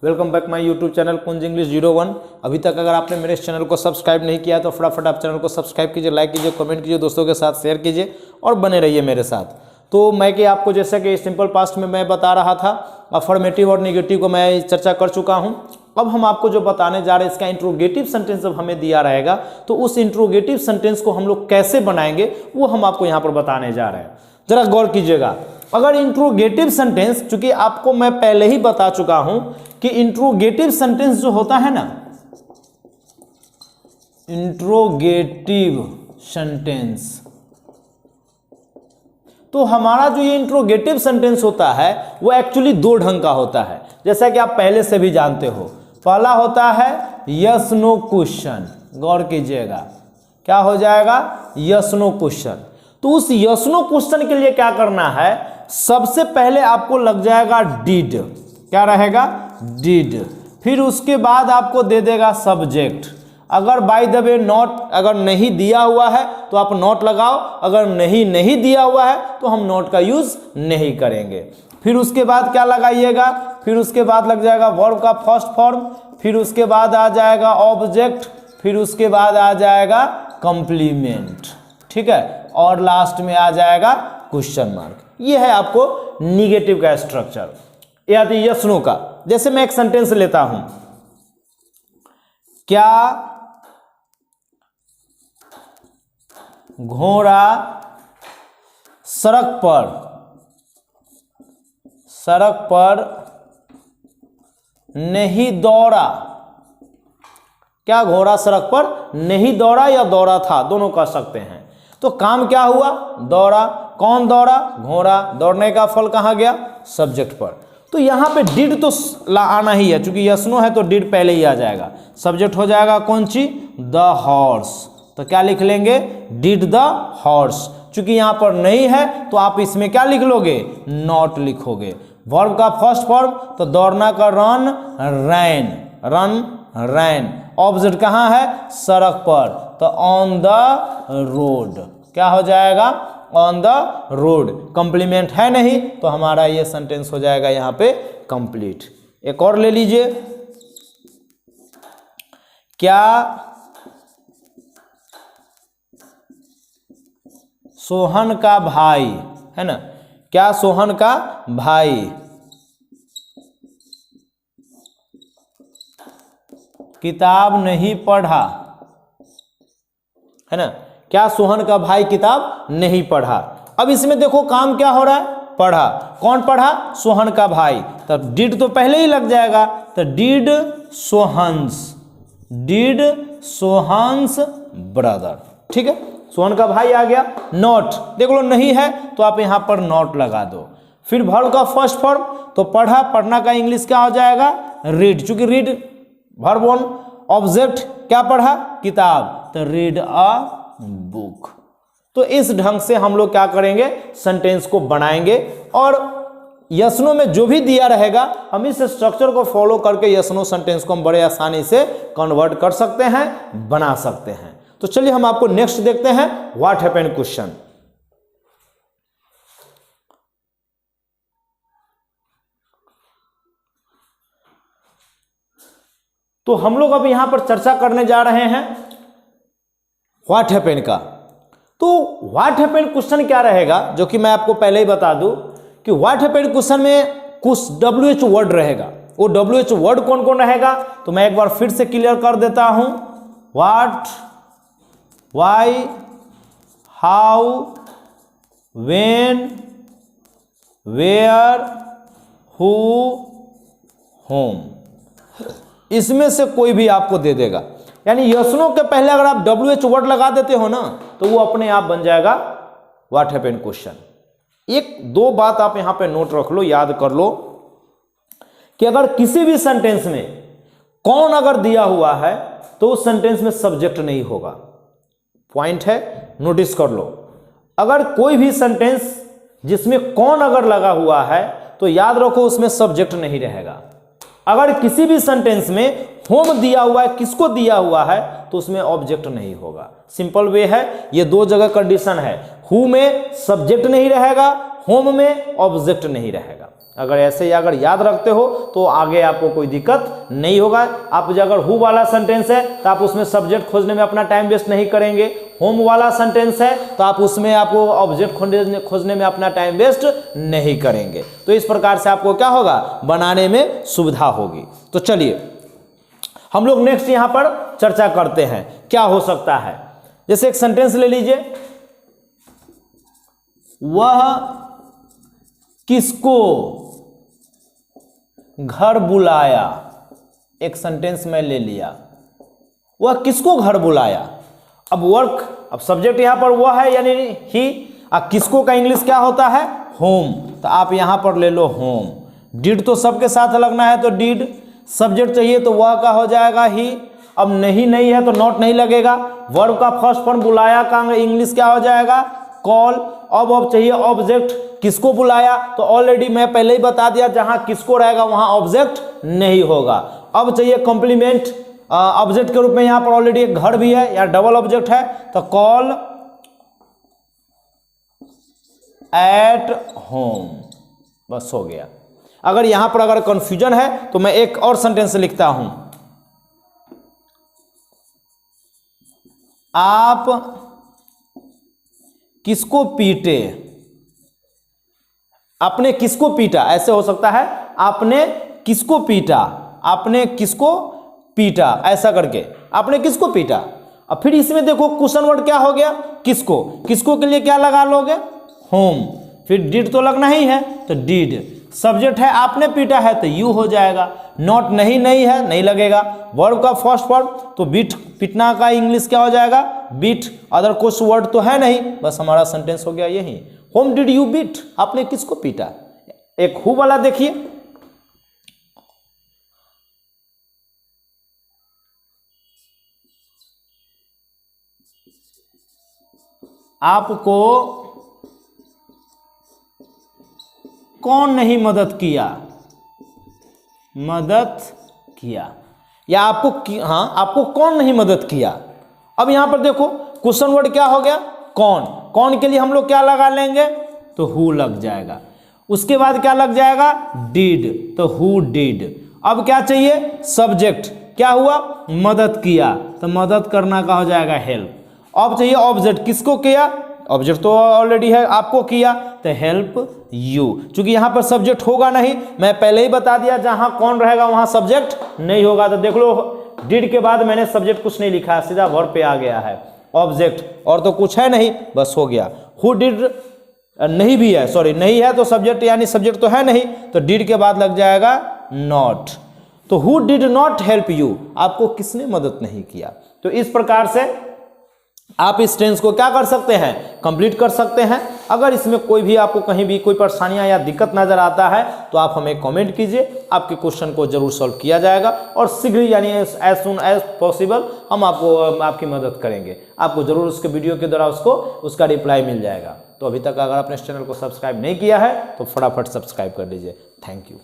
Welcome back my YouTube channel Kunj English 01। अभी तक अगर आपने मेरे इस चैनल को सब्सक्राइब नहीं किया तो फटाफट आप चैनल को सब्सक्राइब कीजिए, लाइक कीजिए, कमेंट कीजिए, दोस्तों के साथ शेयर कीजिए और बने रहिए मेरे साथ। तो मैं कि आपको जैसा कि सिंपल पास्ट में मैं बता रहा था, अफर्मेटिव और निगेटिव को मैं चर्चा कर चुका हूँ। अब हम आपको जो बताने जा रहे हैं इसका इंट्रोगेटिव सेंटेंस जब हमें दिया रहेगा तो उस इंट्रोगेटिव सेंटेंस को हम लोग कैसे बनाएंगे वो हम आपको यहाँ पर बताने जा रहे हैं। जरा गौर कीजिएगा, अगर इंट्रोगेटिव सेंटेंस, चूंकि आपको मैं पहले ही बता चुका हूं कि इंट्रोगेटिव सेंटेंस जो होता है ना, इंट्रोगेटिव सेंटेंस, तो हमारा जो ये इंट्रोगेटिव सेंटेंस होता है वो एक्चुअली दो ढंग का होता है, जैसा कि आप पहले से भी जानते हो। पहला होता है यस नो क्वेश्चन, गौर कीजिएगा, क्या हो जाएगा, यस नो क्वेश्चन। तो उस यस नो क्वेश्चन के लिए क्या करना है, सबसे पहले आपको लग जाएगा डिड, क्या रहेगा, डिड। फिर उसके बाद आपको दे देगा सब्जेक्ट। अगर बाय द वे नॉट अगर नहीं दिया हुआ है तो आप नॉट लगाओ, अगर नहीं दिया हुआ है तो हम नॉट का यूज नहीं करेंगे। फिर उसके बाद क्या लगाइएगा, फिर उसके बाद लग जाएगा वर्ब का फर्स्ट फॉर्म, फिर उसके बाद आ जाएगा ऑब्जेक्ट, फिर उसके बाद आ जाएगा कंप्लीमेंट, ठीक है, और लास्ट में आ जाएगा क्वेश्चन मार्क। ये है आपको निगेटिव का स्ट्रक्चर या तो यस नो का। जैसे मैं एक सेंटेंस लेता हूं, क्या घोड़ा सड़क पर नहीं दौड़ा, क्या घोड़ा सड़क पर नहीं दौड़ा या दौड़ा था, दोनों कह सकते हैं। तो काम क्या हुआ, दौड़ा। कौन दौड़ा, घोड़ा। दौड़ने का फल कहाँ गया, सब्जेक्ट पर। तो यहां पे डिड तो आना ही है, क्योंकि यस नो है तो डिड पहले ही आ जाएगा। सब्जेक्ट हो जाएगा कौन सी, द हॉर्स। तो क्या लिख लेंगे, डिड द हॉर्स। चूंकि यहां पर नहीं है तो आप इसमें क्या लिख लोगे, नॉट लिखोगे। वर्ब का फर्स्ट फॉर्म तो दौड़ना का रन, रैन, रन रैन। ऑब्जेक्ट कहाँ है, सड़क पर, तो ऑन द रोड, क्या हो जाएगा, ऑन द रोड। कंप्लीमेंट है नहीं तो हमारा ये सेंटेंस हो जाएगा यहां पे कंप्लीट। एक और ले लीजिए, क्या सोहन का भाई, है ना, क्या सोहन का भाई किताब नहीं पढ़ा, है ना, क्या सोहन का भाई किताब नहीं पढ़ा। अब इसमें देखो काम क्या हो रहा है, पढ़ा। कौन पढ़ा, सोहन का भाई। तब डिड तो पहले ही लग जाएगा, तो डिड सोहन्स ब्रदर, ठीक है, सोहन का भाई आ गया। नॉट देख लो, नहीं है तो आप यहां पर नॉट लगा दो। फिर वर्ब का फर्स्ट फॉर्म तो पढ़ा, पढ़ना का इंग्लिश क्या हो जाएगा, रीड। चूंकि रीड वर्ब वन, ऑब्जेक्ट क्या पढ़ा, किताब, तो रीड अ बुक। तो इस ढंग से हम लोग क्या करेंगे, सेंटेंस को बनाएंगे। और यस नो में जो भी दिया रहेगा हम इस स्ट्रक्चर को फॉलो करके यस नो सेंटेंस को हम बड़े आसानी से कन्वर्ट कर सकते हैं, बना सकते हैं। तो चलिए हम आपको नेक्स्ट देखते हैं, व्हाट हैपेंड क्वेश्चन। तो हम लोग अब यहां पर चर्चा करने जा रहे हैं व्हाट हैपेंड का। तो व्हाट हैपेंड क्वेश्चन क्या रहेगा, जो कि मैं आपको पहले ही बता दूं कि व्हाट हैपेंड क्वेश्चन में कुछ WH वर्ड रहेगा। वो WH वर्ड कौन कौन रहेगा तो मैं एक बार फिर से क्लियर कर देता हूं। What, why, how, when, where, who, whom, इसमें से कोई भी आपको दे देगा। यानी यस नो के पहले अगर आप WH वर्ड लगा देते हो ना तो वो अपने आप बन जाएगा व्हाट हैपेंड क्वेश्चन। एक दो बात आप यहां पे नोट रख लो, याद कर लो कि अगर किसी भी सेंटेंस में कौन अगर दिया हुआ है तो उस सेंटेंस में सब्जेक्ट नहीं होगा। पॉइंट है, नोटिस कर लो। अगर कोई भी सेंटेंस जिसमें कौन अगर लगा हुआ है तो याद रखो उसमें सब्जेक्ट नहीं रहेगा। अगर किसी भी सेंटेंस में होम दिया हुआ है, किसको दिया हुआ है, तो उसमें ऑब्जेक्ट नहीं होगा। सिंपल वे है, ये दो जगह कंडीशन है। हु में सब्जेक्ट नहीं रहेगा, होम में ऑब्जेक्ट नहीं रहेगा। अगर ऐसे ही अगर याद रखते हो तो आगे आपको कोई दिक्कत नहीं होगा। आप जो अगर हु वाला सेंटेंस है तो आप उसमें सब्जेक्ट खोजने में अपना टाइम वेस्ट नहीं करेंगे। होम वाला सेंटेंस है तो आप उसमें आपको ऑब्जेक्ट खोजने में अपना टाइम वेस्ट नहीं करेंगे। तो इस प्रकार से आपको क्या होगा, बनाने में सुविधा होगी। तो चलिए हम लोग नेक्स्ट यहां पर चर्चा करते हैं क्या हो सकता है। जैसे एक सेंटेंस ले लीजिए, वह किसको घर बुलाया। एक सेंटेंस में ले लिया, वह किसको घर बुलाया। अब वर्क, अब सब्जेक्ट यहां पर वह है यानी ही। अब किसको का इंग्लिश क्या होता है, होम। तो आप यहां पर ले लो होम। डिड तो सबके साथ लगना है तो डिड। सब्जेक्ट चाहिए तो वह का हो जाएगा ही। अब नहीं है तो नॉट नहीं लगेगा। वर्ब का फर्स्ट फॉर्म बुलाया का इंग्लिश क्या हो जाएगा, कॉल। अब चाहिए ऑब्जेक्ट, किसको बुलाया, तो ऑलरेडी मैं पहले ही बता दिया जहां किसको रहेगा वहां ऑब्जेक्ट नहीं होगा। अब चाहिए कॉम्प्लीमेंट, ऑब्जेक्ट के रूप में यहां पर ऑलरेडी एक घर भी है या डबल ऑब्जेक्ट है, तो कॉल एट होम, बस हो गया। अगर यहां पर अगर कंफ्यूजन है तो मैं एक और सेंटेंस लिखता हूं, आप किसको पीटे। आपने किसको पीटा, ऐसे हो सकता है आपने किसको पीटा, आपने किसको पीटा, ऐसा करके आपने किसको पीटा। अब फिर इसमें देखो क्वेश्चन वर्ड क्या हो गया, किसको। किसको के लिए क्या लगा लोगे, होम। फिर डिड तो लगना ही है तो डिड। सब्जेक्ट है आपने पीटा है तो यू हो जाएगा। नॉट नहीं है, नहीं लगेगा। वर्ब का फर्स्ट फॉर्म तो बीट, पीटना का इंग्लिश क्या हो जाएगा, बीट। अदर कुछ वर्ड तो है नहीं, बस हमारा सेंटेंस हो गया यही, होम डिड यू बीट, आपने किसको पीटा। एक हु वाला देखिए, आपको कौन नहीं मदद किया, मदद किया, या आपको हाँ आपको कौन नहीं मदद किया। अब यहां पर देखो क्वेश्चन वर्ड क्या हो गया, कौन। कौन के लिए हम लोग क्या लगा लेंगे, तो हु लग जाएगा। उसके बाद क्या लग जाएगा, डिड, तो हु डिड। अब क्या चाहिए, सब्जेक्ट, क्या हुआ, मदद किया, तो मदद करना का हो जाएगा हेल्प। अब चाहिए ऑब्जेक्ट, किसको किया, ऑब्जेक्ट तो ऑलरेडी है, आपको किया, तो हेल्प यू। चूंकि यहां पर सब्जेक्ट होगा नहीं, मैं पहले ही बता दिया जहां कौन रहेगा वहां सब्जेक्ट नहीं होगा। तो देख लो डिड के बाद मैंने सब्जेक्ट कुछ नहीं लिखा, सीधा वर्ब पे आ गया है, ऑब्जेक्ट और तो कुछ है नहीं, बस हो गया। हु डिड नहीं भी है, सॉरी नहीं है तो सब्जेक्ट यानी सब्जेक्ट तो है नहीं, तो डिड के बाद लग जाएगा नॉट। तो who did not help you, आपको किसने मदद नहीं किया। तो इस प्रकार से आप इस टेंस को क्या कर सकते हैं, कंप्लीट कर सकते हैं। अगर इसमें कोई भी आपको कहीं भी कोई परेशानियां या दिक्कत नजर आता है तो आप हमें कमेंट कीजिए, आपके क्वेश्चन को जरूर सॉल्व किया जाएगा और शीघ्र यानी एज सून एज पॉसिबल हम आपको आपकी मदद करेंगे। आपको जरूर उसके वीडियो के द्वारा उसका रिप्लाई मिल जाएगा। तो अभी तक अगर आपने इस चैनल को सब्सक्राइब नहीं किया है तो फटाफट सब्सक्राइब कर लीजिए। Thank you.